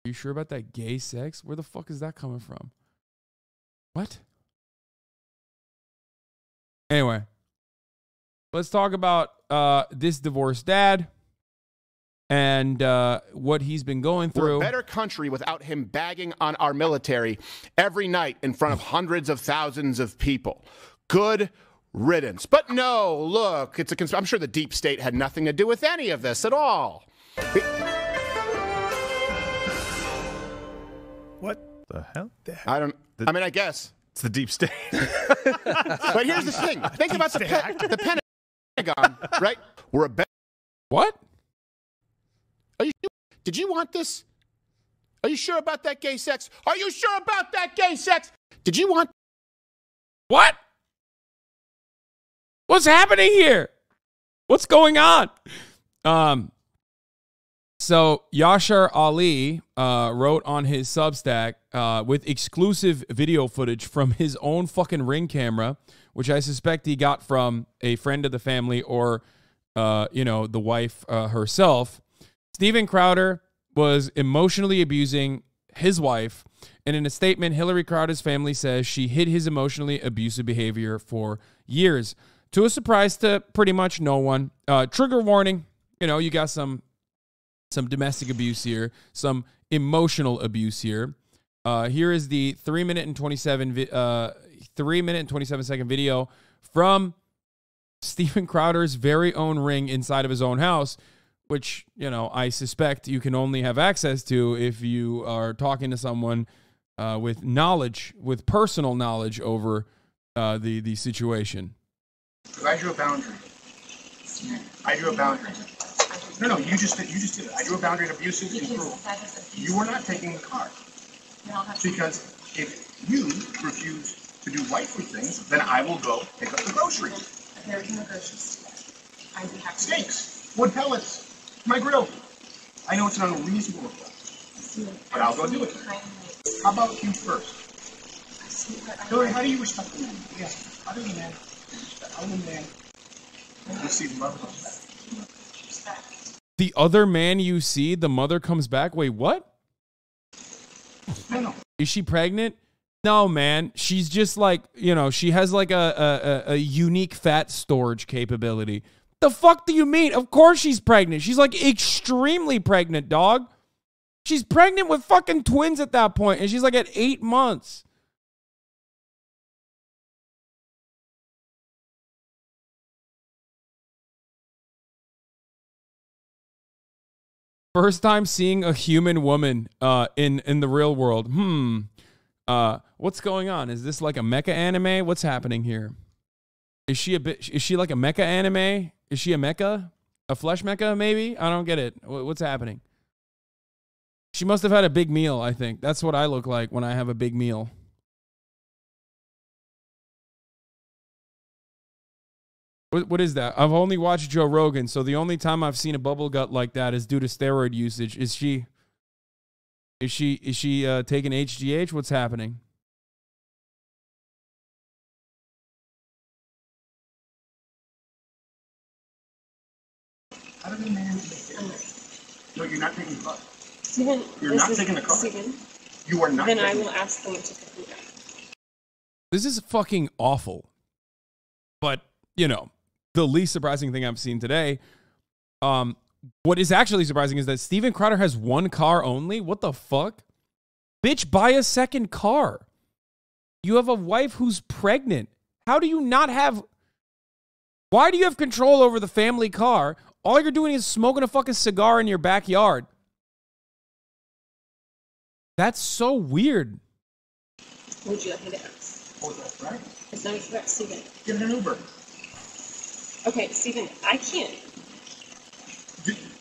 you sure about that gay sex? Where the fuck is that coming from? What? Anyway, let's talk about this divorced dad and what he's been going through. We're a better country without him bagging on our military every night in front of hundreds of thousands of people. Good riddance. But no, look, it's a I'm sure the deep state had nothing to do with any of this at all. What the hell? I mean, I guess. It's the deep state. But here's the thing. Think about the Pentagon, right? We're a better... What? Did you want this? Are you sure about that gay sex? Are you sure about that gay sex? Did you want... What? What's happening here? What's going on? So Yashar Ali wrote on his Substack with exclusive video footage from his own fucking Ring camera, which I suspect he got from a friend of the family or, the wife herself. Steven Crowder was emotionally abusing his wife, and in a statement, Hillary Crowder's family says she hid his emotionally abusive behavior for years, to a surprise to pretty much no one. Trigger warning, you got some domestic abuse here, some emotional abuse here. Here is the 3 minute and 27 second video from Steven Crowder's very own ring inside of his own house, which, I suspect you can only have access to if you are talking to someone with personal knowledge over the situation. I drew a boundary. No, you just did it. I drew a boundary of abusive and cruel. You are not taking the car. Because if you refuse to do wifely things, then I will go pick up the groceries. There's no groceries. I do have steaks, wood pellets, my grill. I know it's an unreasonable request, but I'll go do it. How about you first? Hillary, how do you respect the man? Yes. How does a man respect? How does a man receive love and respect? The other man you see, the mother comes back. Wait, what? No. Is she pregnant? No, man. She's just like, she has like a unique fat storage capability. The fuck do you mean? Of course she's pregnant. She's like extremely pregnant, dog. She's pregnant with fucking twins at that point, and she's like at 8 months. First time seeing a human woman in the real world. What's going on? Is this like a mecha anime? What's happening here? Is she like a mecha anime? Is she a mecha? A flesh mecha maybe? I don't get it. What's happening? She must have had a big meal, I think. That's what I look like when I have a big meal. What is that? I've only watched Joe Rogan, so the only time I've seen a bubble gut like that is due to steroid usage. Is she taking HGH? What's happening? How does a man... No, you're not taking the car. Steven, you're not taking the car. Steven, you are not. Then I will ask them to pick me up. This is fucking awful. But, the least surprising thing I've seen today, what is actually surprising is that Steven Crowder has one car only. What the fuck? Bitch, buy a second car. You have a wife who's pregnant. How do you not have... Why do you have control over the family car? All you're doing is smoking a fucking cigar in your backyard. That's so weird. Would you like me to ask? Oh, that's right. It's not about Steven. Get an Uber. Okay, Steven, I can't.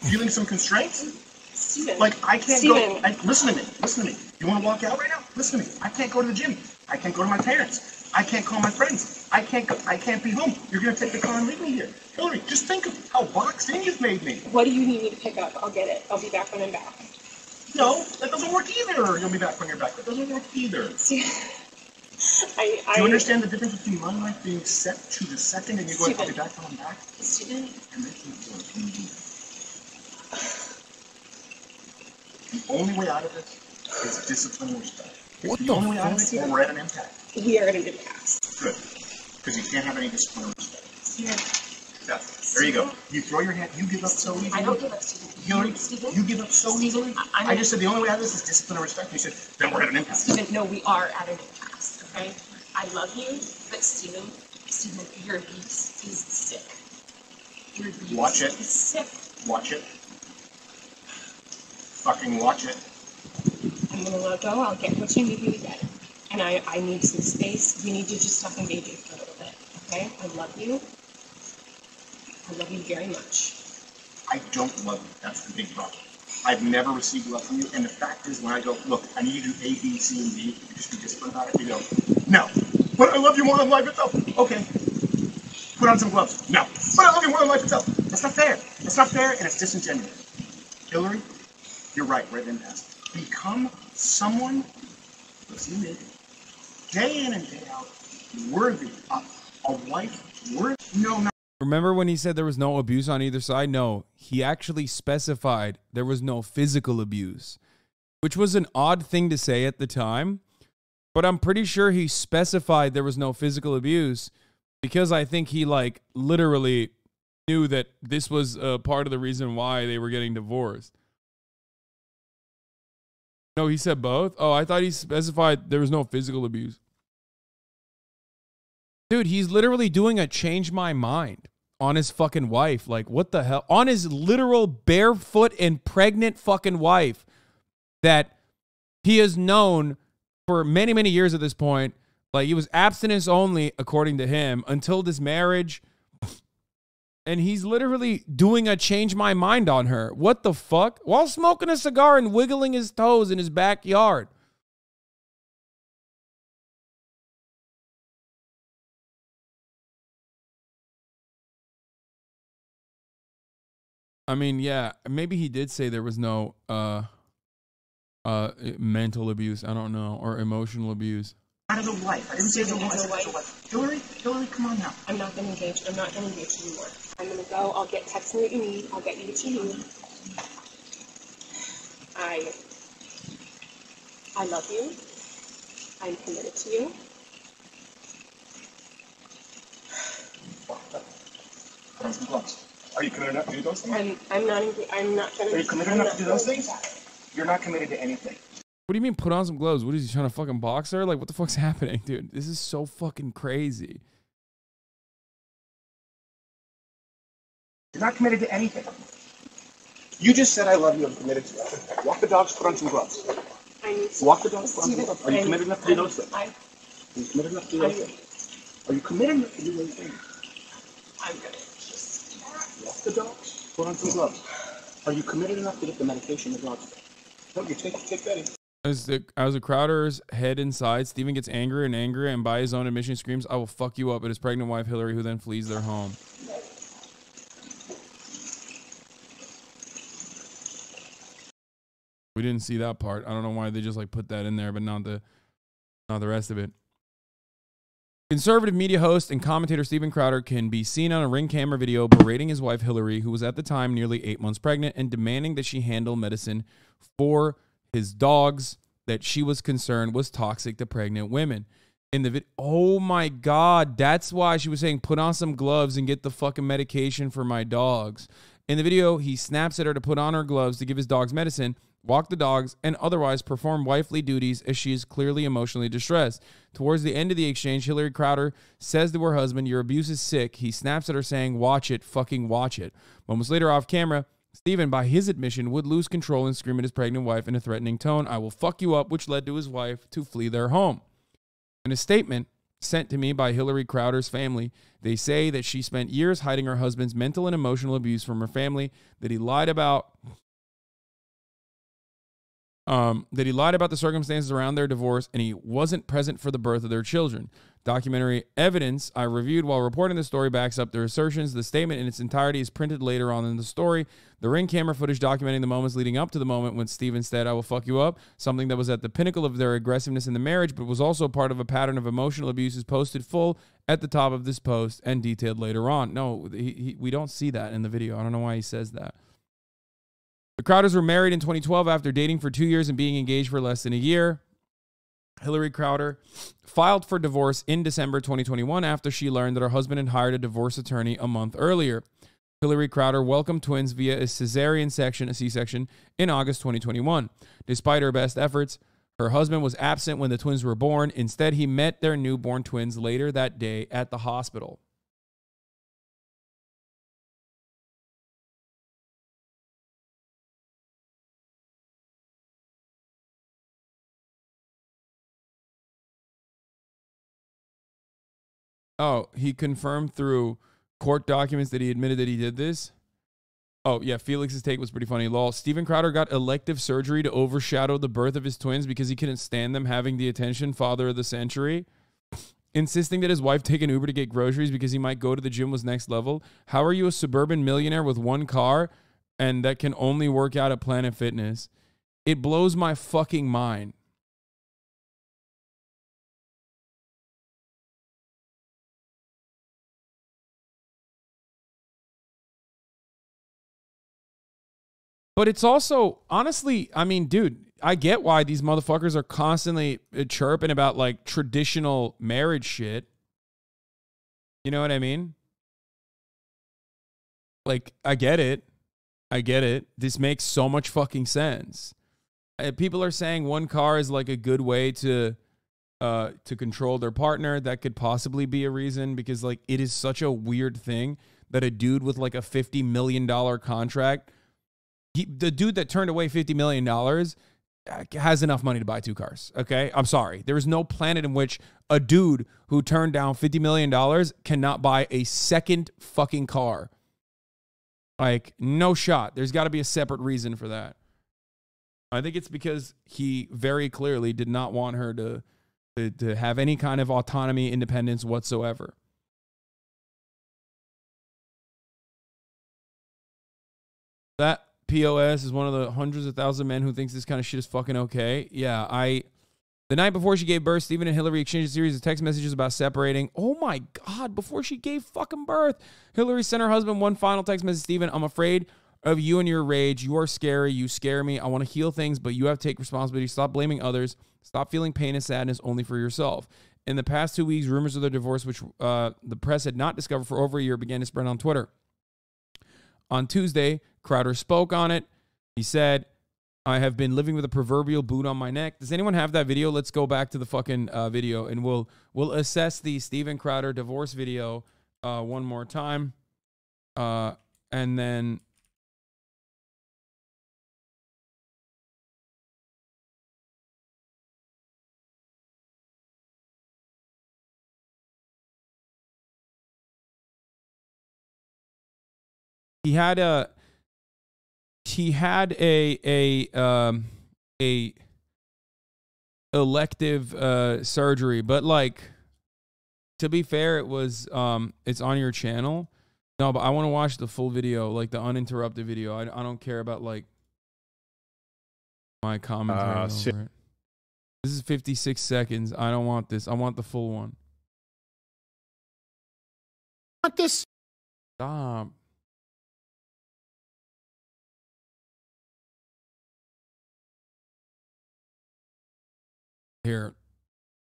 Feeling some constraints? Steven. Like, I can't Steven. go... listen to me. You want to walk out right now? Listen to me. I can't go to the gym. I can't go to my parents. I can't call my friends. I can't be home. You're going to take the car and leave me here. Hillary, just think of how boxed in you've made me. What do you need me to pick up? I'll get it. I'll be back when I'm back. No, that doesn't work either. You'll be back when you're back. That doesn't work either. See, Do you understand the difference between my life being set to the second and you going, I'll be back when I'm back? Steven. And making it work. only way out of this is discipline and respect. What the the only way out of it, and we're at an impasse. We are at an impasse. Good. Because you can't have any discipline or respect. Steven. There you go. You throw your hand, you give up so easily. I don't give up, Steven. Hillary, Steven? you give up so easily. I just said the only way out of this is discipline and respect. You said, then we're at an impasse. Steven, no, we are at an impasse, okay? I love you, but Steven, your abuse is sick. Your abuse Watch it. is sick. Watch it. Fucking watch it. I'm gonna let go. I'll get what you need me to get. And I need some space. We need to just stop engaging for a little bit, okay? I love you. I love you very much. I don't love you. That's the big problem. I've never received love from you. And the fact is, when I go, look, I need you to do A, B, C, and D, you just be disciplined about it. You go, no. But I love you more than life itself. Okay. Put on some gloves. No. But I love you more than life itself. That's not fair. That's not fair, and it's disingenuous. Hillary, you're right. We're at an impasse. Become someone, listen to me, day in and day out, worthy of a wife, worthy. No, no. Remember when he said there was no abuse on either side? No, he actually specified there was no physical abuse, which was an odd thing to say at the time. But I'm pretty sure he specified there was no physical abuse because I think he like literally knew that this was part of the reason why they were getting divorced. No, he said both. Oh, I thought he specified there was no physical abuse. Dude, he's literally doing a change my mind on his fucking wife. Like, what the hell? On his literal barefoot and pregnant fucking wife that he has known for many, many years at this point. Like, he was abstinence only, according to him, until this marriage. And he's literally doing a change my mind on her. What the fuck? While smoking a cigar and wiggling his toes in his backyard. I mean, yeah, maybe he did say there was no mental abuse, I don't know, or emotional abuse. Out of the wife. I didn't say the wife. Hillary, come on now. I'm not gonna engage. I'm not gonna engage anymore. I'm gonna go. I'll text me what you need. I'll get you what you need. I love you. I'm committed to you. Put on some gloves. Are you committed enough to do those things? I'm not gonna. Are you committed enough to do those things? You're not committed to anything. What do you mean put on some gloves? What is he trying to fucking box her? Like, what the fuck's happening, dude? This is so fucking crazy. You're not committed to anything. You just said I love you, I'm committed to it. Walk the dogs, put on some gloves. Walk the dogs, put on some gloves. Are you committed enough to do those things? Are you committed enough to do those things? Are you committed enough to do those things? I'm gonna just walk the dogs, put on some gloves. Are you committed enough to get the medication the dogs? No, you take Betty. As the Crowder's head inside, Steven gets angrier and angrier, and by his own admission screams, "I will fuck you up," at his pregnant wife Hillary, who then flees their home. We didn't see that part. I don't know why they just like put that in there, but not the rest of it. Conservative media host and commentator Steven Crowder can be seen on a Ring camera video berating his wife Hillary, who was at the time nearly 8 months pregnant, and demanding that she handle medicine for his dogs that she was concerned was toxic to pregnant women. In the video, oh my God, that's why she was saying, put on some gloves and get the fucking medication for my dogs. In the video, he snaps at her to put on her gloves to give his dogs medicine, walk the dogs, and otherwise perform wifely duties as she is clearly emotionally distressed. Towards the end of the exchange, Hillary Crowder says to her husband, "Your abuse is sick." He snaps at her saying, "Watch it, fucking watch it." Moments later, off camera, Steven, by his admission, would lose control and scream at his pregnant wife in a threatening tone, "I will fuck you up," which led to his wife to flee their home. In a statement sent to me by Hillary Crowder's family, they say that she spent years hiding her husband's mental and emotional abuse from her family, that he lied about the circumstances around their divorce, and he wasn't present for the birth of their children. Documentary evidence I reviewed while reporting the story backs up their assertions. The statement in its entirety is printed later on in the story. The Ring camera footage documenting the moments leading up to the moment when Steven said, "I will fuck you up," something that was at the pinnacle of their aggressiveness in the marriage, but was also part of a pattern of emotional abuse, is posted full at the top of this post and detailed later on. No, we don't see that in the video. I don't know why he says that. The Crowders were married in 2012 after dating for 2 years and being engaged for less than a year. Hillary Crowder filed for divorce in December 2021 after she learned that her husband had hired a divorce attorney a month earlier. Hillary Crowder welcomed twins via a cesarean section, a C-section, in August 2021. Despite her best efforts, her husband was absent when the twins were born. Instead, he met their newborn twins later that day at the hospital. Oh, he confirmed through court documents that he admitted that he did this. Oh, yeah, Felix's take was pretty funny. Lol. Steven Crowder got elective surgery to overshadow the birth of his twins because he couldn't stand them having the attention father of the century. Insisting that his wife take an Uber to get groceries because he might go to the gym was next level. How are you a suburban millionaire with one car and that can only work out at Planet Fitness? It blows my fucking mind. But it's also, honestly, I mean, dude, I get why these motherfuckers are constantly chirping about, like, traditional marriage shit. You know what I mean? Like, I get it. I get it. This makes so much fucking sense. People are saying one car is, like, a good way to control their partner. That could possibly be a reason because, like, it is such a weird thing that a dude with, like, a $50 million contract... the dude that turned away $50 million has enough money to buy 2 cars, okay? I'm sorry. There is no planet in which a dude who turned down $50 million cannot buy a second fucking car. Like, no shot. There's got to be a separate reason for that. I think it's because he very clearly did not want her to have any kind of autonomy, independence whatsoever. That POS is one of the hundreds of thousands of men who thinks this kind of shit is fucking okay. Yeah, the night before she gave birth, Stephen and Hillary exchanged a series of text messages about separating. Oh my God, before she gave fucking birth. Hillary sent her husband one final text message. Stephen, I'm afraid of you and your rage. You are scary. You scare me. I want to heal things, but you have to take responsibility. Stop blaming others. Stop feeling pain and sadness only for yourself. In the past 2 weeks, rumors of their divorce, which the press had not discovered for over a year, began to spread on Twitter. On Tuesday, Crowder spoke on it. He said, I have been living with a proverbial boot on my neck. Does anyone have that video? Let's go back to the fucking video, and we'll assess the Steven Crowder divorce video one more time. And then... He had a elective surgery, but like, to be fair, it was it's on your channel. No, but I want to watch the full video, like the uninterrupted video. I don't care about like my commentary over it. This is 56 seconds. I don't want this. I want the full one. Want this? Stop. Here,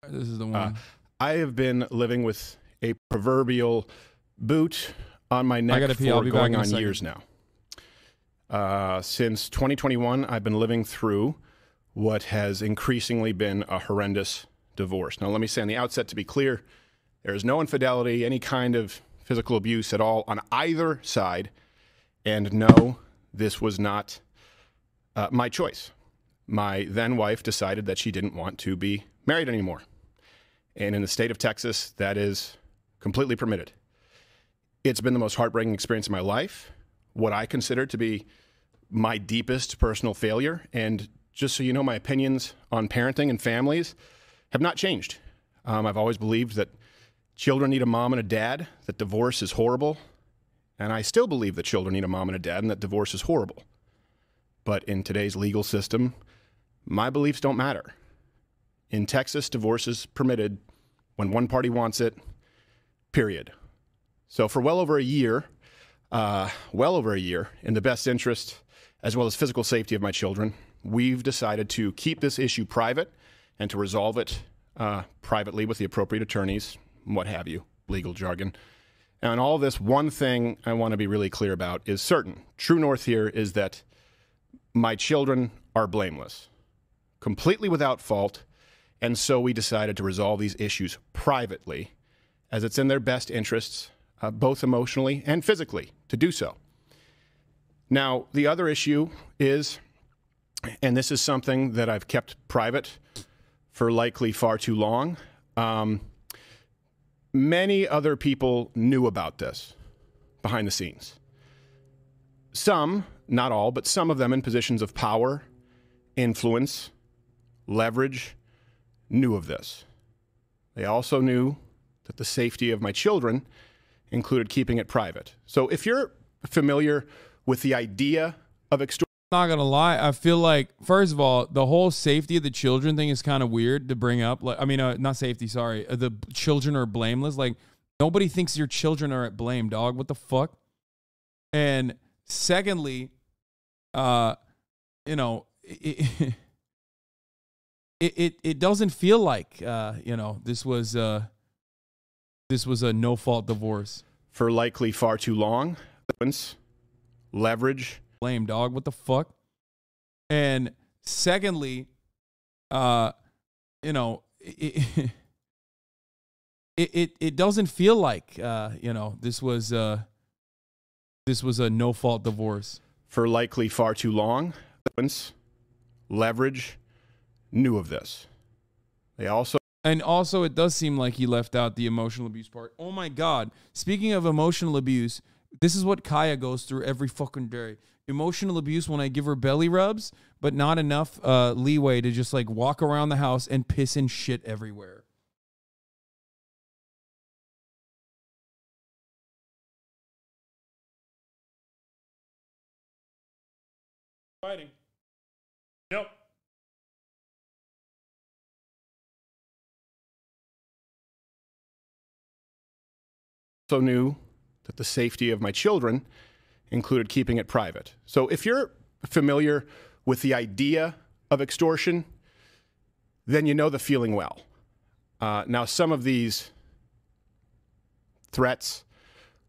this is the one. I have been living with a proverbial boot on my neck for going on years now. Since 2021, I've been living through what has increasingly been a horrendous divorce. Now, let me say on the outset, to be clear, there is no infidelity, any kind of physical abuse at all on either side. And no, this was not my choice. My then wife decided that she didn't want to be married anymore. And in the state of Texas, that is completely permitted. It's been the most heartbreaking experience of my life, what I consider to be my deepest personal failure. And just so you know, my opinions on parenting and families have not changed. I've always believed that children need a mom and a dad, that divorce is horrible. And I still believe that children need a mom and a dad and that divorce is horrible. But in today's legal system, my beliefs don't matter. In Texas, divorce is permitted when one party wants it, period. So for well over a year, in the best interest as well as physical safety of my children, we've decided to keep this issue private and to resolve it privately with the appropriate attorneys, what have you, legal jargon. And all this, one thing I want to be really clear about is certain. True north here is that my children are blameless, completely without fault, and so we decided to resolve these issues privately, as it's in their best interests, both emotionally and physically, to do so. Now, the other issue is, and this is something that I've kept private for likely far too long, many other people knew about this behind the scenes. Some, not all, but some of them in positions of power, influence, leverage, knew of this. They also knew that the safety of my children included keeping it private. So if you're familiar with the idea of extortion, Not gonna lie, I feel like, first of all, the whole safety of the children thing is kind of weird to bring up. Like, I mean, not safety, sorry. The children are blameless. Like, nobody thinks your children are at blame, dog. What the fuck? And secondly, you know, it doesn't feel like you know, this was a no-fault divorce. For likely far too long, leverage, Blame, dog. What the fuck? And secondly, you know, it doesn't feel like you know, this was a no-fault divorce. For likely far too long, leverage, knew of this. They also And also, it does seem like he left out the emotional abuse part. Oh my God. Speaking of emotional abuse, this is what Kaya goes through every fucking day. Emotional abuse when I give her belly rubs, but not enough leeway to just like walk around the house and piss and shit everywhere. Fighting. Yep. also knew that the safety of my children included keeping it private. So if you're familiar with the idea of extortion, then you know the feeling well. Now, some of these threats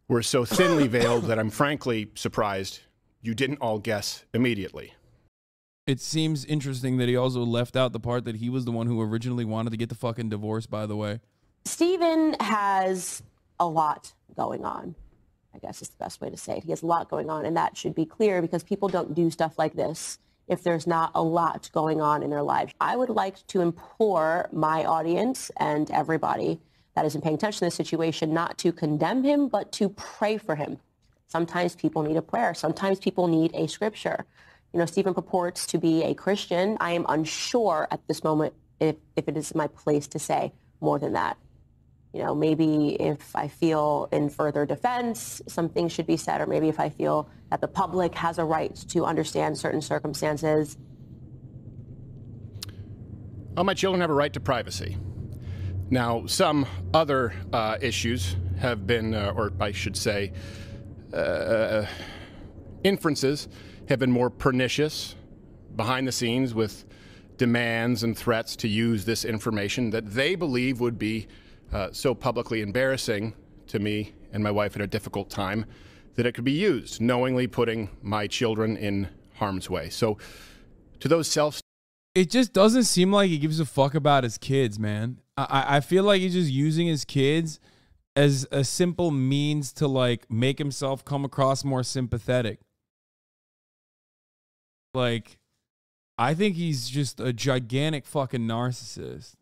were so thinly veiled that I'm frankly surprised you didn't all guess immediately. It seems interesting that he also left out the part that he was the one who originally wanted to get the fucking divorce, by the way. Stephen has a lot going on, I guess is the best way to say it. He has a lot going on, and that should be clear because people don't do stuff like this if there's not a lot going on in their lives. I would like to implore my audience and everybody that isn't paying attention to this situation not to condemn him, but to pray for him. Sometimes people need a prayer. Sometimes people need a scripture. You know, Stephen purports to be a Christian. I am unsure at this moment if it is my place to say more than that. You know, maybe if I feel in further defense, some things should be said, or maybe if I feel that the public has a right to understand certain circumstances. Well, my children have a right to privacy. Now, some other issues have been, or I should say, inferences have been more pernicious behind the scenes with demands and threats to use this information that they believe would be so publicly embarrassing to me and my wife at a difficult time that it could be used, knowingly putting my children in harm's way. So to those It just doesn't seem like he gives a fuck about his kids, man. I feel like he's just using his kids as a simple means to like make himself come across more sympathetic. Like, I think he's just a gigantic fucking narcissist.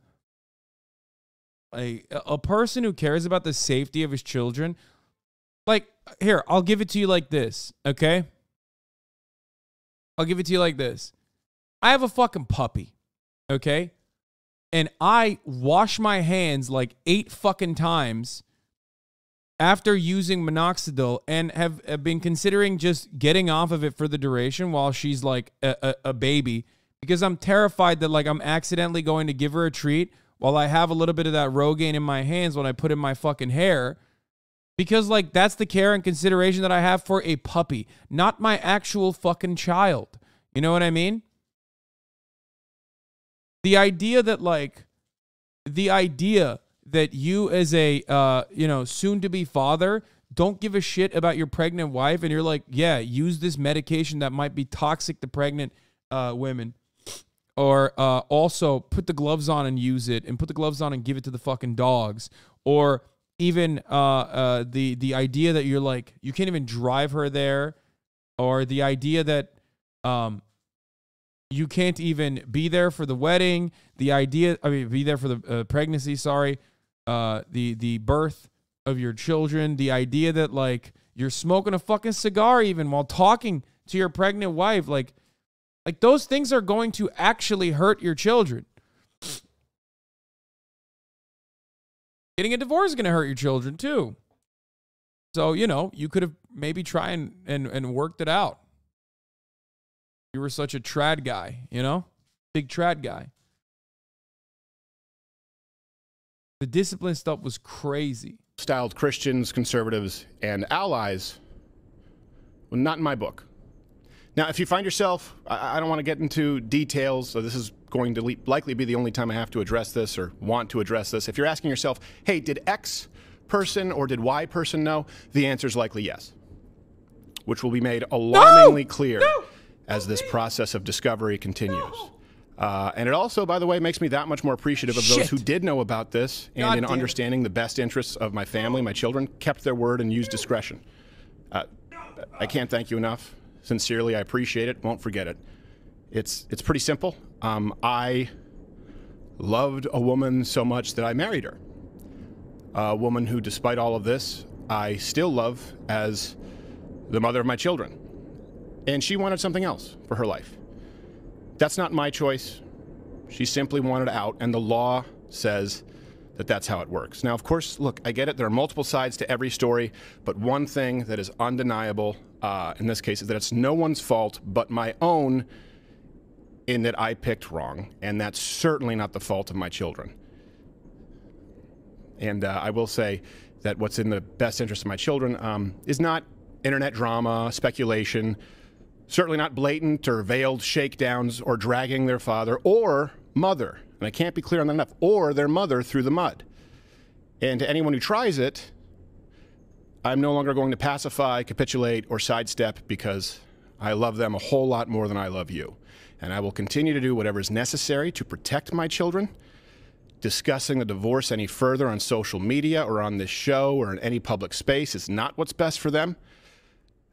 Like, a person who cares about the safety of his children. Like, here, I'll give it to you like this, okay? I'll give it to you like this. I have a fucking puppy, okay? And I wash my hands like 8 fucking times after using minoxidil and have been considering just getting off of it for the duration while she's like a baby, because I'm terrified that like I'm accidentally going to give her a treat while I have a little bit of that Rogaine in my hands when I put in my fucking hair, Because, like, that's the care and consideration that I have for a puppy, not my actual fucking child. You know what I mean? The idea that, like, you as a, soon-to-be father don't give a shit about your pregnant wife, and you're like, yeah, use this medication that might be toxic to pregnant women. Or also put the gloves on and use it, and put the gloves on and give it to the fucking dogs. Or even the idea that you're like, you can't even drive her there, or the idea that you can't even be there for the wedding, be there for the pregnancy, sorry, the birth of your children, the idea that, like, you're smoking a fucking cigar even while talking to your pregnant wife, like those things are going to actually hurt your children. Getting a divorce is going to hurt your children too. So, you could have maybe tried and worked it out. You were such a trad guy, big trad guy. The discipline stuff was crazy. Styled Christians, conservatives, and allies. Well, not in my book. Now, if you find yourself, I don't want to get into details, so this is going to likely be the only time I have to address this or want to address this. If you're asking yourself, hey, did X person or did Y person know? The answer is likely yes, which will be made alarmingly clear as this process of discovery continues. And it also, by the way, makes me that much more appreciative of those who did know about this and in understanding the best interests of my family, my children, kept their word and used discretion. I can't thank you enough. Sincerely, I appreciate it. Won't forget it. It's pretty simple. I loved a woman so much that I married her. A woman who, despite all of this, I still love as the mother of my children. And she wanted something else for her life. That's not my choice. She simply wanted out, and the law says that that's how it works. Now, of course, look, I get it. There are multiple sides to every story, but one thing that is undeniable in this case is that it's no one's fault but my own in that I picked wrong, and that's certainly not the fault of my children. And I will say that what's in the best interest of my children is not internet drama, speculation, certainly not blatant or veiled shakedowns or dragging their father or mother, and I can't be clear on that enough, or their mother through the mud. And to anyone who tries it, I'm no longer going to pacify, capitulate, or sidestep because I love them a whole lot more than I love you. And I will continue to do whatever is necessary to protect my children. Discussing the divorce any further on social media or on this show or in any public space is not what's best for them.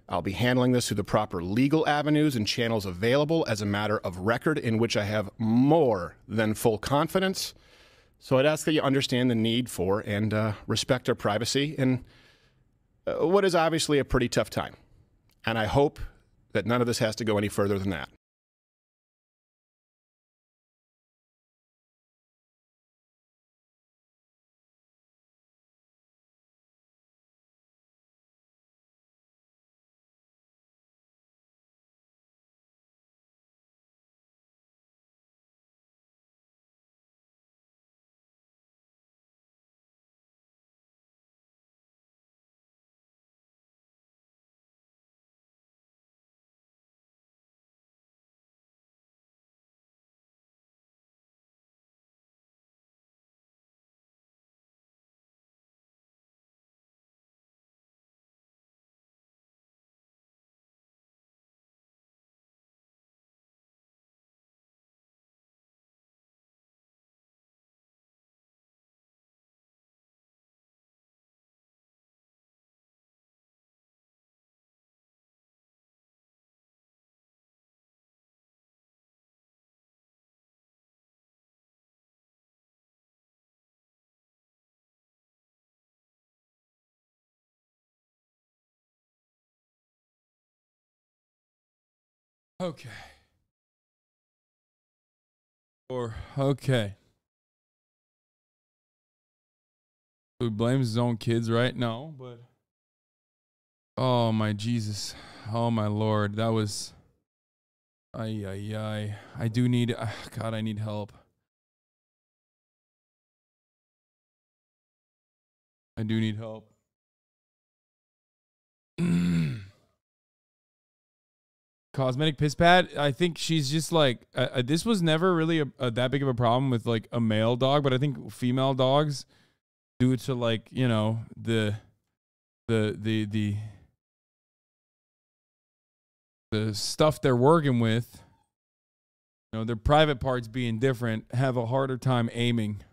I'll be handling this through the proper legal avenues and channels available as a matter of record in which I have more than full confidence. So I'd ask that you understand the need for and respect our privacy in what is obviously a pretty tough time. And I hope that none of this has to go any further than that. Okay. Okay. So he blames his own kids, right? No, but oh my Jesus. Oh my Lord. That was I do need God, I need help. I do need help. Cosmetic piss pad. I think she's just like this was never really that big of a problem with like a male dog, but I think female dogs, due to like, you know, the stuff they're working with, you know, their private parts being different, have a harder time aiming.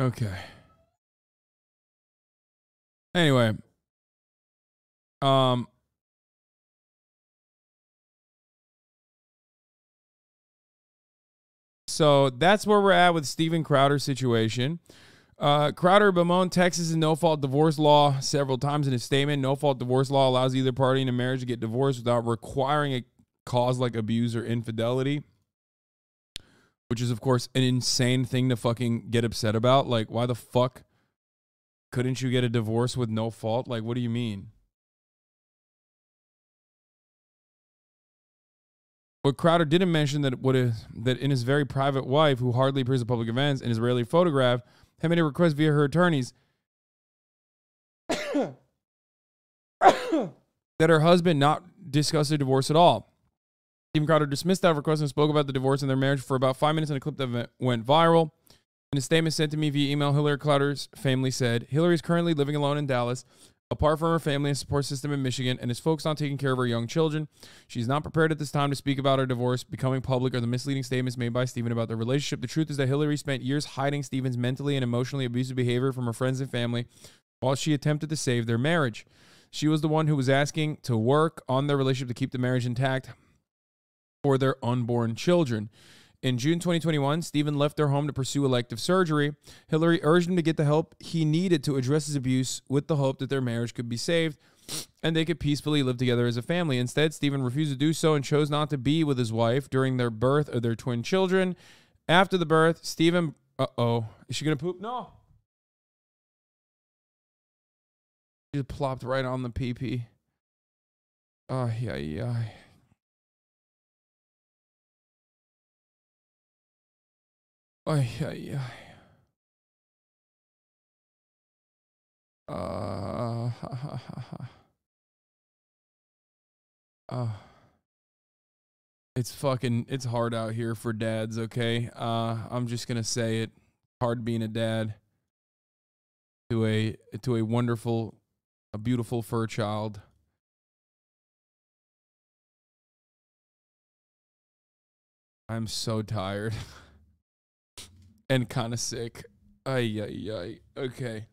Okay. Anyway, so that's where we're at with Steven Crowder's situation. Crowder bemoaned Texas' no-fault divorce law several times in his statement. No-fault divorce law allows either party in a marriage to get divorced without requiring a cause like abuse or infidelity, which is, of course, an insane thing to fucking get upset about. Like, why the fuck couldn't you get a divorce with no fault? Like, what do you mean? But Crowder didn't mention that that in his very private wife, who hardly appears at public events and is rarely photographed, had made a request via her attorneys that her husband not discuss a divorce at all. Steven Crowder dismissed that request and spoke about the divorce and their marriage for about 5 minutes in a clip that went viral. In a statement sent to me via email, Hillary Crowder's family said, Hillary is currently living alone in Dallas, apart from her family and support system in Michigan, and is focused on taking care of her young children. She's not prepared at this time to speak about her divorce, becoming public, or the misleading statements made by Steven about their relationship. The truth is that Hillary spent years hiding Steven's mentally and emotionally abusive behavior from her friends and family while she attempted to save their marriage. She was the one who was asking to work on their relationship to keep the marriage intact for their unborn children. In June 2021, Steven left their home to pursue elective surgery. Hillary urged him to get the help he needed to address his abuse with the hope that their marriage could be saved and they could peacefully live together as a family. Instead, Steven refused to do so and chose not to be with his wife during their birth of their twin children. After the birth, Steven... Uh-oh. Is she going to poop? No. She just plopped right on the pee-pee. Oh, yeah. Yeah. It's hard out here for dads, okay? I'm just gonna say it. Hard being a dad to a wonderful, a beautiful fur child. I'm so tired. And kind of sick. Ay. Okay.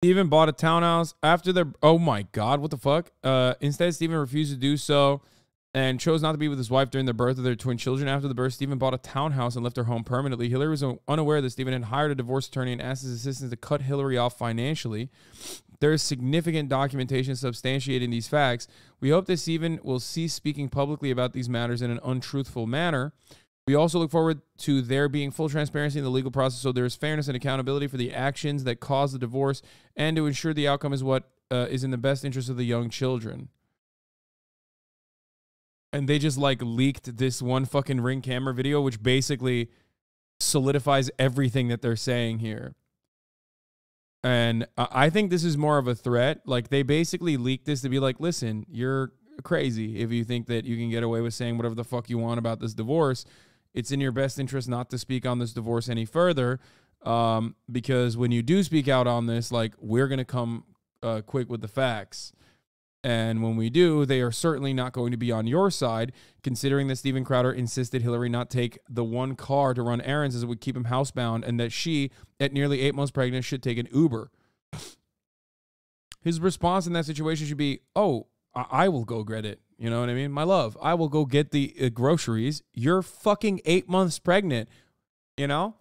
Steven bought a townhouse after their... Oh my God, what the fuck? Instead, Steven refused to do so and chose not to be with his wife during the birth of their twin children. After the birth, Steven bought a townhouse and left her home permanently. Hillary was unaware that Steven had hired a divorce attorney and asked his assistant to cut Hillary off financially. There is significant documentation substantiating these facts. We hope that Steven will cease speaking publicly about these matters in an untruthful manner. We also look forward to there being full transparency in the legal process so there is fairness and accountability for the actions that caused the divorce and to ensure the outcome is what is in the best interest of the young children. And they just like leaked this one fucking Ring camera video, which basically solidifies everything that they're saying here. And I think this is more of a threat. Like, they basically leaked this to be like, listen, you're crazy if you think that you can get away with saying whatever the fuck you want about this divorce. It's in your best interest not to speak on this divorce any further, because when you do speak out on this, like, we're going to come quick with the facts. And when we do, they are certainly not going to be on your side, considering that Steven Crowder insisted Hillary not take the one car to run errands as it would keep him housebound, and that she, at nearly 8 months pregnant, should take an Uber. His response in that situation should be, oh, I will go get it. You know what I mean? My love, I will go get the groceries. You're fucking 8 months pregnant, you know?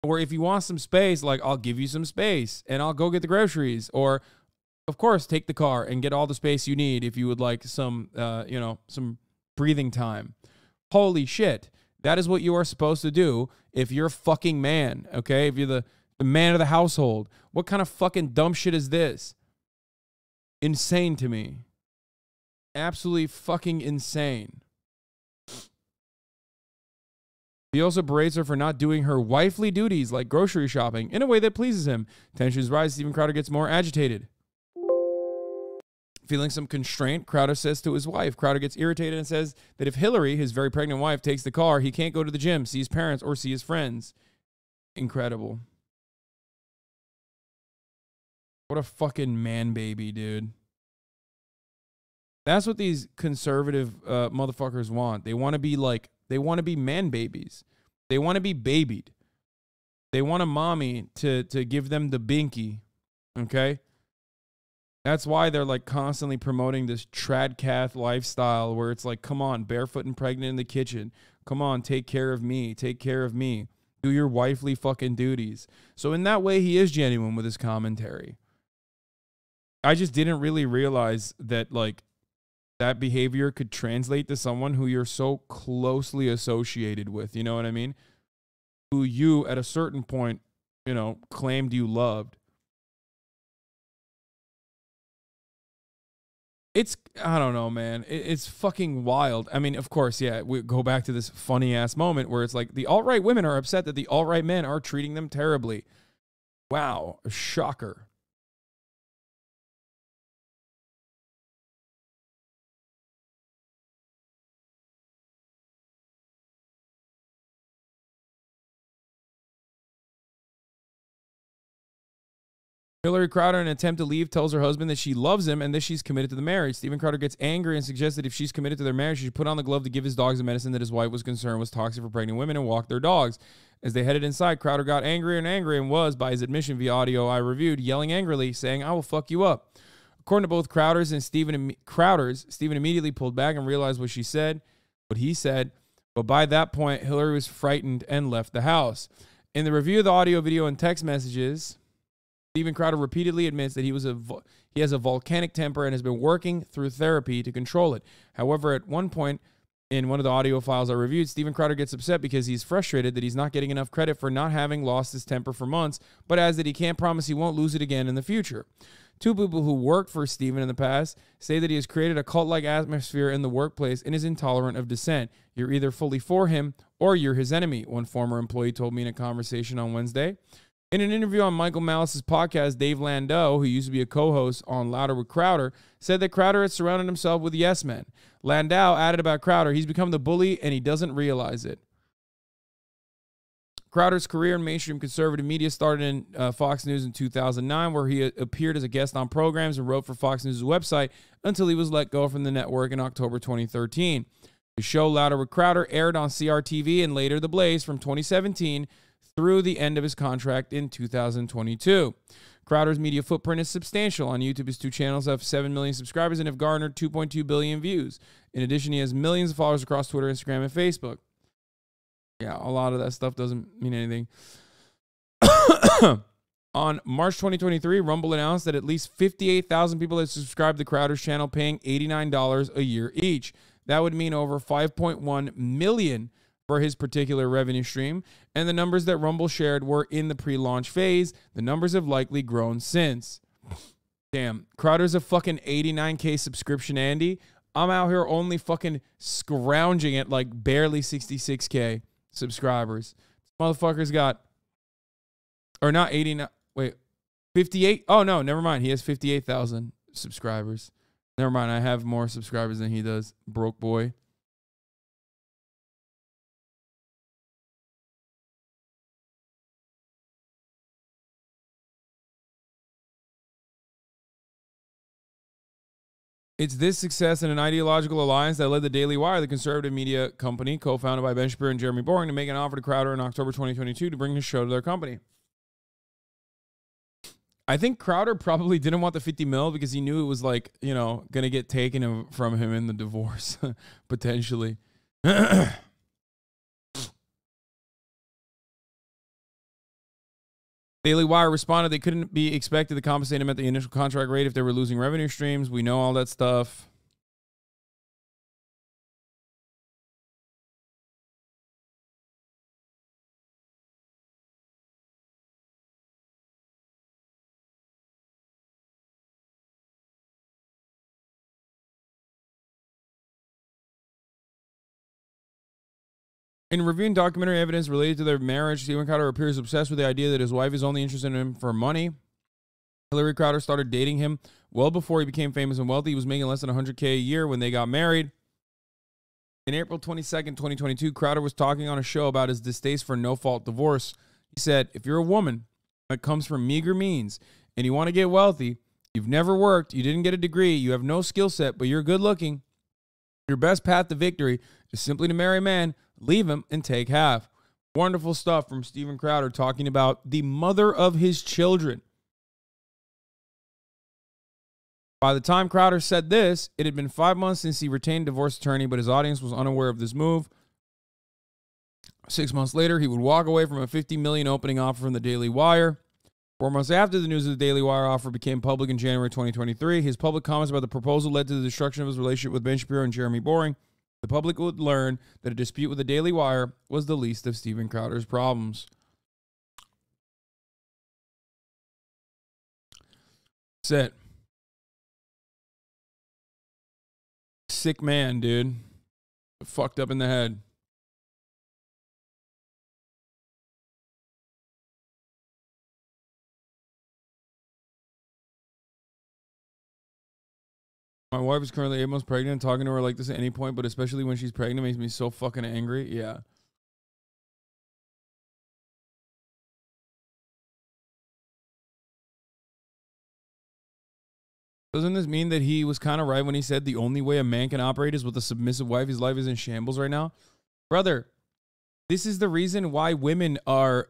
Or if you want some space, like, I'll give you some space and I'll go get the groceries. Or of course, take the car and get all the space you need if you would like some, some breathing time. Holy shit. That is what you are supposed to do if you're a fucking man, okay? If you're the man of the household. What kind of fucking dumb shit is this? Insane to me. Absolutely fucking insane. He also berates her for not doing her wifely duties like grocery shopping in a way that pleases him. Tensions rise. Steven Crowder gets more agitated. Feeling some constraint, Crowder says to his wife. Crowder gets irritated and says that if Hillary, his very pregnant wife, takes the car, he can't go to the gym, see his parents, or see his friends. Incredible. What a fucking man baby, dude. That's what these conservative motherfuckers want. They want to be like, they want to be man babies. They want to be babied. They want a mommy to give them the binky. Okay? That's why they're like constantly promoting this tradcath lifestyle where it's like, come on, barefoot and pregnant in the kitchen. Come on, take care of me. Take care of me. Do your wifely fucking duties. So in that way, he is genuine with his commentary. I just didn't really realize that like that behavior could translate to someone who you're so closely associated with. You know what I mean? Who you at a certain point, claimed you loved. I don't know, man. It's fucking wild. I mean, of course, yeah, we go back to this funny ass moment where it's like the alt-right women are upset that the alt-right men are treating them terribly. Wow, a shocker. Hillary Crowder, in an attempt to leave, tells her husband that she loves him and that she's committed to the marriage. Steven Crowder gets angry and suggests that if she's committed to their marriage, she should put on the glove to give his dogs the medicine that his wife was concerned was toxic for pregnant women and walk their dogs. As they headed inside, Crowder got angrier and was, by his admission via audio I reviewed, yelling angrily, saying, "I will fuck you up." According to both Crowders and Steven immediately pulled back and realized what he said. But by that point, Hillary was frightened and left the house. In the review of the audio, video, and text messages, Steven Crowder repeatedly admits that he has a volcanic temper and has been working through therapy to control it. However, at one point in one of the audio files I reviewed, Steven Crowder gets upset because he's frustrated that he's not getting enough credit for not having lost his temper for months, but adds that he can't promise he won't lose it again in the future. Two people who worked for Steven in the past say that he has created a cult-like atmosphere in the workplace and is intolerant of dissent. You're either fully for him or you're his enemy, one former employee told me in a conversation on Wednesday. In an interview on Michael Malice's podcast, Dave Landau, who used to be a co-host on Louder with Crowder, said that Crowder had surrounded himself with yes men. Landau added about Crowder, he's become the bully and he doesn't realize it. Crowder's career in mainstream conservative media started in Fox News in 2009, where he appeared as a guest on programs and wrote for Fox News' website until he was let go from the network in October 2013. The show Louder with Crowder aired on CRTV and later The Blaze from 2017 through the end of his contract in 2022. Crowder's media footprint is substantial. On YouTube, his two channels have 7 million subscribers and have garnered 2.2 billion views. In addition, he has millions of followers across Twitter, Instagram, and Facebook. Yeah, a lot of that stuff doesn't mean anything. On March 2023, Rumble announced that at least 58,000 people had subscribed to Crowder's channel, paying $89 a year each. That would mean over 5.1 million for his particular revenue stream, and the numbers that Rumble shared were in the pre-launch phase. The numbers have likely grown since. Damn, Crowder's a fucking 89K subscription, Andy. I'm out here only fucking scrounging at like barely 66K subscribers. Motherfucker's got, or not 89, wait, 58? Oh, no, never mind. He has 58,000 subscribers. Never mind, I have more subscribers than he does. Broke boy. It's this success and an ideological alliance that led the Daily Wire, the conservative media company co-founded by Ben Shapiro and Jeremy Boring, to make an offer to Crowder in October 2022 to bring his show to their company. I think Crowder probably didn't want the 50 mil because he knew it was like, going to get taken from him in the divorce, potentially. They Daily Wire responded they couldn't be expected to compensate him at the initial contract rate if they were losing revenue streams. We know all that stuff. In reviewing documentary evidence related to their marriage, Steven Crowder appears obsessed with the idea that his wife is only interested in him for money. Hillary Crowder started dating him well before he became famous and wealthy. He was making less than $100K a year when they got married. In April 22nd, 2022, Crowder was talking on a show about his distaste for no-fault divorce. He said, if you're a woman that comes from meager means and you want to get wealthy, you've never worked, you didn't get a degree, you have no skill set, but you're good looking, your best path to victory is simply to marry a man, leave him, and take half. Wonderful stuff from Steven Crowder talking about the mother of his children. By the time Crowder said this, it had been 5 months since he retained a divorce attorney, but his audience was unaware of this move. 6 months later, he would walk away from a $50 million opening offer from the Daily Wire. 4 months after the news of the Daily Wire offer became public in January 2023, his public comments about the proposal led to the destruction of his relationship with Ben Shapiro and Jeremy Boring. The public would learn that a dispute with the Daily Wire was the least of Steven Crowder's problems. That's it. Sick man, dude. Fucked up in the head. My wife is currently 8 months pregnant. Talking to her like this at any point, but especially when she's pregnant, makes me so fucking angry. Yeah. Doesn't this mean that he was kind of right when he said the only way a man can operate is with a submissive wife? His life is in shambles right now. Brother, this is the reason why women are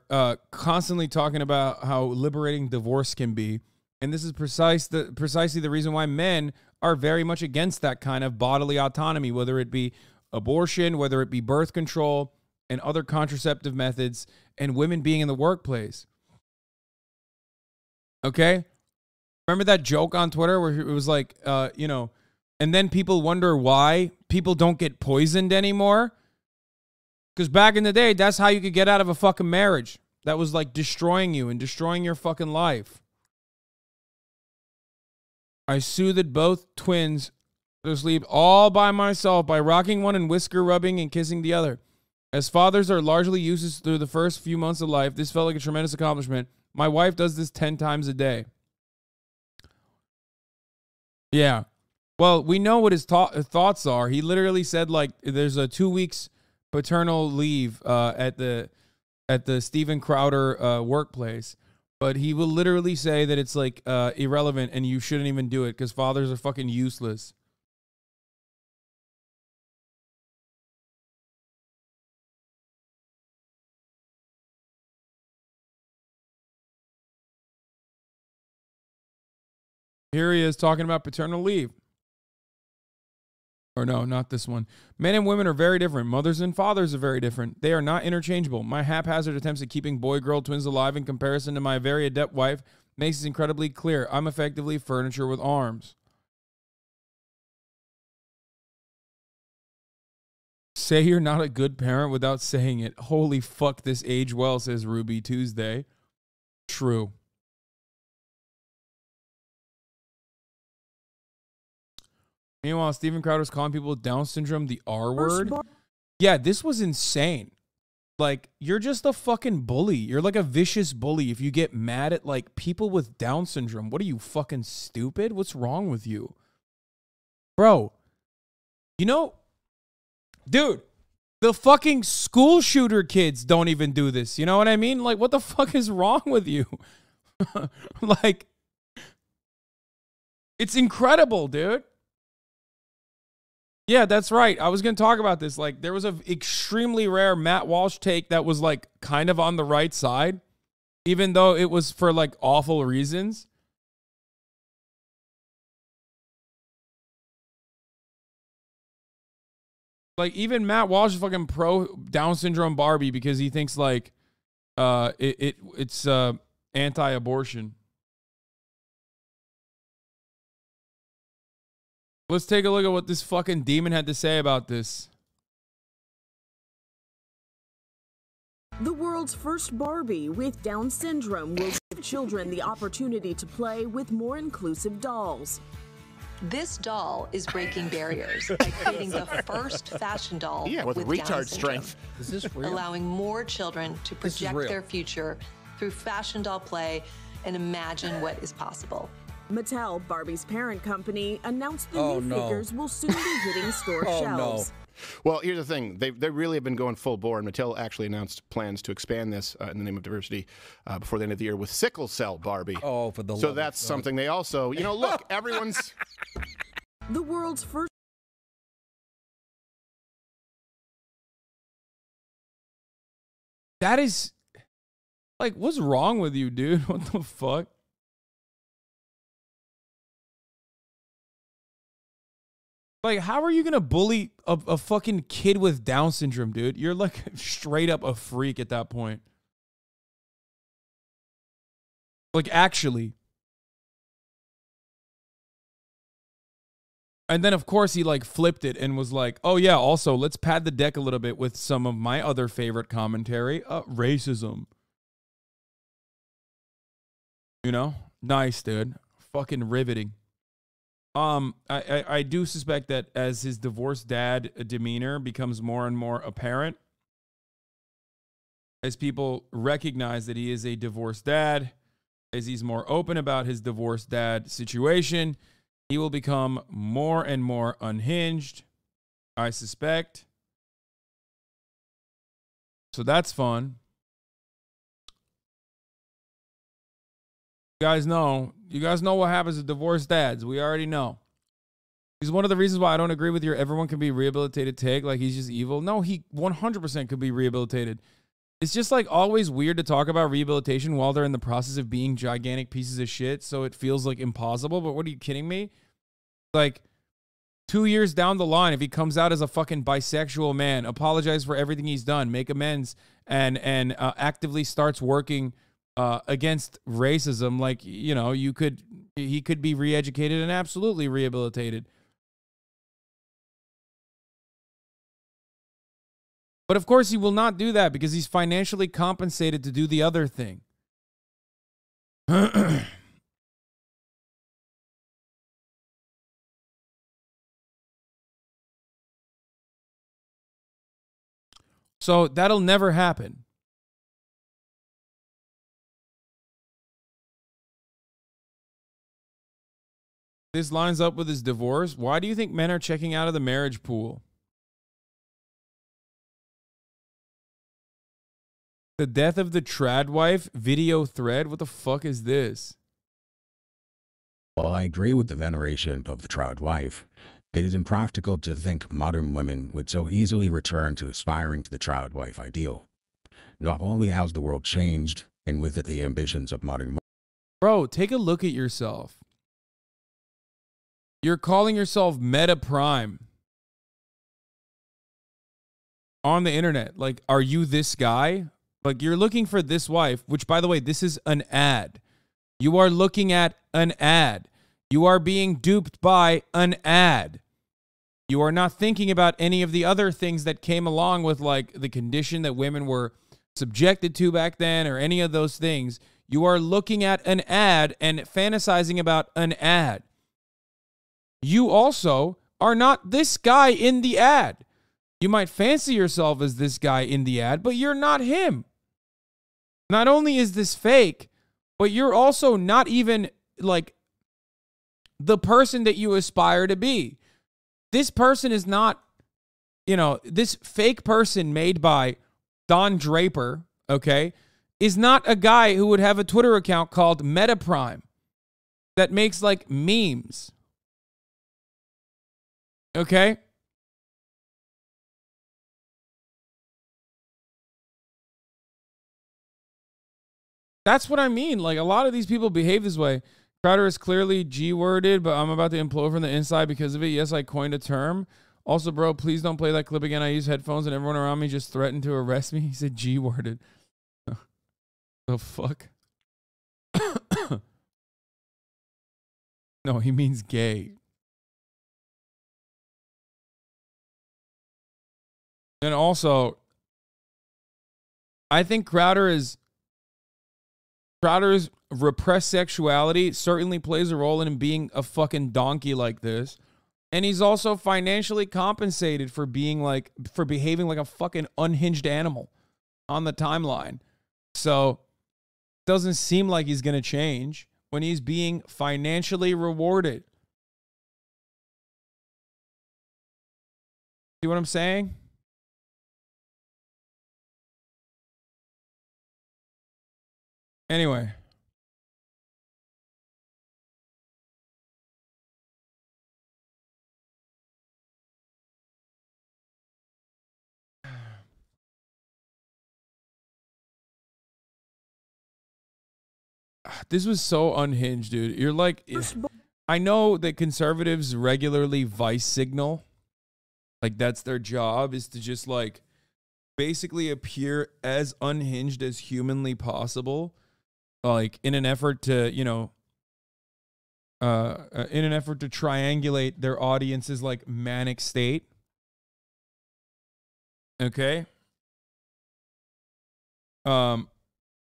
constantly talking about how liberating divorce can be. And this is precisely the reason why men are very much against that kind of bodily autonomy, whether it be abortion, whether it be birth control, and other contraceptive methods, and women being in the workplace. Okay? Remember that joke on Twitter where it was like, and then people wonder why people don't get poisoned anymore? Because back in the day, that's how you could get out of a fucking marriage. That was like destroying you and destroying your fucking life. I soothed both twins to sleep all by myself by rocking one and whisker rubbing and kissing the other. As fathers are largely useless through the first few months of life, this felt like a tremendous accomplishment. My wife does this 10 times a day. Yeah. Well, we know what his thoughts are. He literally said, like, there's a 2 weeks paternal leave at the Steven Crowder workplace. But he will literally say that it's like irrelevant and you shouldn't even do it because fathers are fucking useless. Here he is talking about paternal leave. Or no, not this one. Men and women are very different. Mothers and fathers are very different. They are not interchangeable. My haphazard attempts at keeping boy-girl twins alive in comparison to my very adept wife makes it incredibly clear. I'm effectively furniture with arms. Say you're not a good parent without saying it. Holy fuck, this age well, says Ruby Tuesday. True. Meanwhile, Steven Crowder's calling people with Down syndrome the R word. Yeah, this was insane. Like, you're just a fucking bully. You're like a vicious bully if you get mad at, like, people with Down syndrome. What are you, fucking stupid? What's wrong with you? Bro, you know, dude, the fucking school shooter kids don't even do this. You know what I mean? Like, what the fuck is wrong with you? Like, it's incredible, dude. Yeah, that's right. I was going to talk about this. Like, there was an extremely rare Matt Walsh take that was, like, kind of on the right side, even though it was for, like, awful reasons. Like, even Matt Walsh is fucking pro Down syndrome Barbie because he thinks, like, it's anti-abortion. Let's take a look at what this fucking demon had to say about this. The world's first Barbie with Down syndrome will give children the opportunity to play with more inclusive dolls. This doll is breaking barriers by creating the first fashion doll with retard Down strength. Is this real? allowing more children to project their future through fashion doll play and imagine what is possible. Mattel, Barbie's parent company, announced the new figures will soon be hitting store shelves. Well, here's the thing. They really have been going full bore, and Mattel actually announced plans to expand this in the name of diversity before the end of the year with sickle cell Barbie. Oh, for the So that's something they also, you know, look, everyone's... The world's first... That is... Like, what's wrong with you, dude? What the fuck? Like, how are you going to bully a fucking kid with Down syndrome, dude? You're like straight up a freak at that point. Like, actually. And then, of course, he like flipped it and was like, oh, yeah, also, let's pad the deck a little bit with some of my other favorite commentary. Racism. You know? Nice, dude. Fucking riveting. I do suspect that as his divorced dad demeanor becomes more and more apparent, as people recognize that he is a divorced dad, as he's more open about his divorced dad situation, he will become more and more unhinged, I suspect. So that's fun. You guys know what happens to divorced dads. We already know. He's one of the reasons why I don't agree with your everyone can be rehabilitated take, like he's just evil. No, he 100% could be rehabilitated. It's just like always weird to talk about rehabilitation while they're in the process of being gigantic pieces of shit, so it feels like impossible. But what are you kidding me? Like 2 years down the line, if he comes out as a fucking bisexual man, apologize for everything he's done, make amends, and actively starts working against racism, like, you know, he could be re-educated and absolutely rehabilitated. But of course he will not do that because he's financially compensated to do the other thing. So that'll never happen. This lines up with his divorce. Why do you think men are checking out of the marriage pool? The death of the trad wife video thread? What the fuck is this? Well, I agree with the veneration of the trad wife. It is impractical to think modern women would so easily return to aspiring to the trad wife ideal. Not only has the world changed, and with it the ambitions of modern women. Bro, take a look at yourself. You're calling yourself Meta Prime on the internet. Like, are you this guy? Like, you're looking for this wife, which, by the way, this is an ad. You are looking at an ad. You are being duped by an ad. You are not thinking about any of the other things that came along with, like, the condition that women were subjected to back then or any of those things. You are looking at an ad and fantasizing about an ad. You also are not this guy in the ad. You might fancy yourself as this guy in the ad, but you're not him. Not only is this fake, but you're also not even like the person that you aspire to be. This person is not, you know, this fake person made by Don Draper, okay, is not a guy who would have a Twitter account called MetaPrime that makes like memes. Okay? That's what I mean. Like, a lot of these people behave this way. Crowder is clearly G-worded, but I'm about to implode from the inside because of it. Yes, I coined a term. Also, bro, please don't play that clip again. I use headphones and everyone around me just threatened to arrest me. He said G-worded. The fuck? No, he means gay. And also, I think Crowder's repressed sexuality certainly plays a role in him being a fucking donkey like this. And he's also financially compensated for behaving like a fucking unhinged animal on the timeline. So it doesn't seem like he's going to change when he's being financially rewarded. See what I'm saying? Anyway. This was so unhinged, dude. You're like, I know that conservatives regularly vice signal. Like, that's their job, is to just, like, basically appear as unhinged as humanly possible. Like, in an effort to, you know, in an effort to triangulate their audience's, like, manic state. Okay?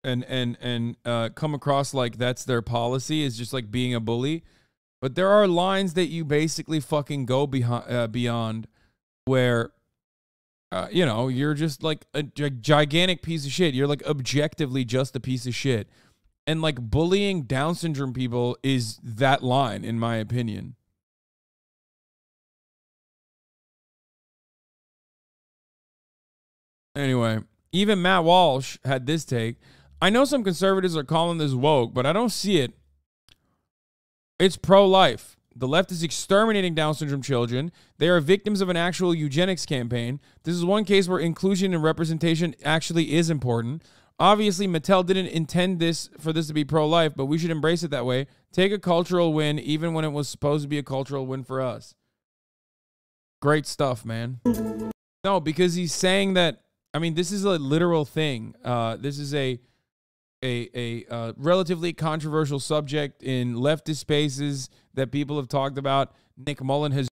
And come across like that's their policy, is just like being a bully. But there are lines that you basically fucking go beyond where, you know, you're just like a gigantic piece of shit. You're like objectively just a piece of shit. And like bullying Down syndrome people is that line, in my opinion. Anyway, even Matt Walsh had this take. I know some conservatives are calling this woke, but I don't see it. It's pro-life. The left is exterminating Down syndrome children. They are victims of an actual eugenics campaign. This is one case where inclusion and representation actually is important. Obviously, Mattel didn't intend for this to be pro-life, but we should embrace it that way. Take a cultural win, even when it was supposed to be a cultural win for us. Great stuff, man. No, because he's saying that, I mean, this is a literal thing. This is a relatively controversial subject in leftist spaces that people have talked about. Nick Mullen has